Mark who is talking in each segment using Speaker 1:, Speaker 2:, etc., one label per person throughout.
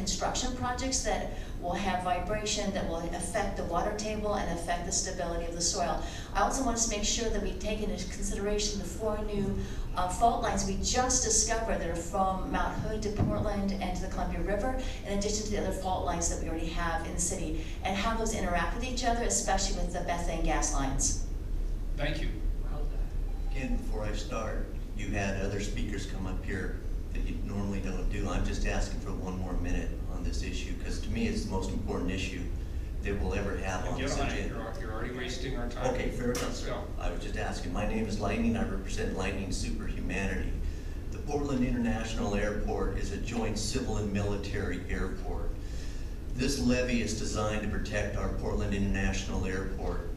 Speaker 1: construction projects that will have vibration, that will affect the water table and affect the stability of the soil. I also want us to make sure that we take into consideration the 4 new fault lines we just discovered that are from Mount Hood to Portland and to the Columbia River, in addition to the other fault lines that we already have in the city, and how those interact with each other, especially with the methane gas lines.
Speaker 2: Thank you.
Speaker 3: Again, before I start, you had other speakers come up here that you normally don't do. I'm just asking for 1 more minute on this issue, because to me it's the most important issue that we'll ever have on this agenda.
Speaker 2: You're already wasting our time.
Speaker 3: Okay, fair enough, sir. I was just asking. My name is Lightning. I represent Lightning Superhumanity. The Portland International Airport is a joint civil and military airport. This levee is designed to protect our Portland International Airport.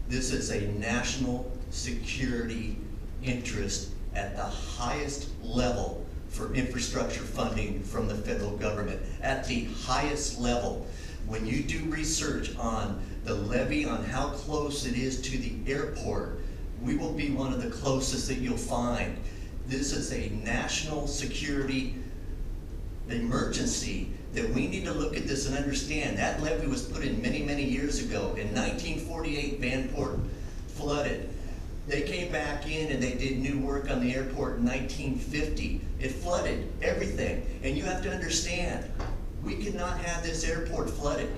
Speaker 3: This is a national security interest at the highest level for infrastructure funding from the federal government, at the highest level. When you do research on the levee, on how close it is to the airport, we will be one of the closest that you'll find. This is a national security emergency that we need to look at this and understand. That levee was put in many, many years ago. In 1948, Vanport flooded. They came back in and they did new work on the airport in 1950. It flooded everything. And you have to understand, we cannot have this airport flooded.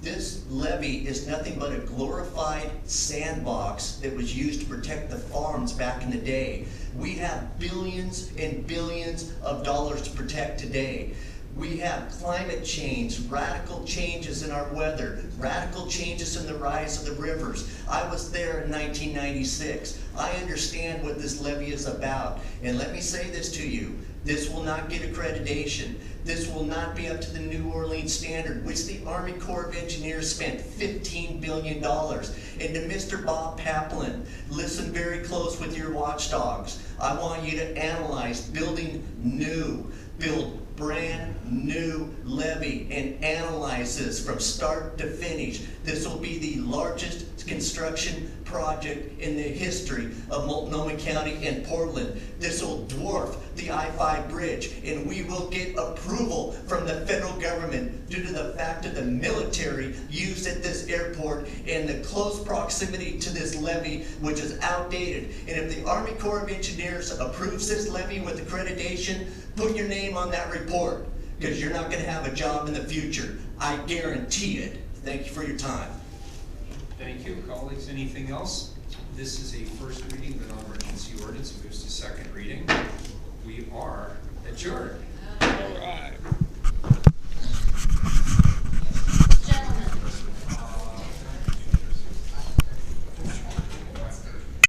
Speaker 3: This levee is nothing but a glorified sandbox that was used to protect the farms back in the day. We have billions and billions of dollars to protect today. We have climate change, radical changes in our weather, radical changes in the rise of the rivers. I was there in 1996. I understand what this levee is about. And let me say this to you. This will not get accreditation. This will not be up to the New Orleans standard, which the Army Corps of Engineers spent $15 billion. And to Mr. Bob Paplin, listen very close with your watchdogs. I want you to analyze building new, build brand new levee and analyze this from start to finish. This will be the largest construction project in the history of Multnomah County and Portland. This will dwarf the I-5 bridge, and we will get approval from the federal government due to the fact of the military used at this airport and the close proximity to this levee, which is outdated. And if the Army Corps of Engineers approves this levee with accreditation, put your name on that report, because you're not going to have a job in the future. I guarantee it. Thank you for your time.
Speaker 2: Thank you, colleagues. Anything else? This is a first reading of the non-emergency ordinance. It moves to second reading. We are adjourned.
Speaker 4: All right.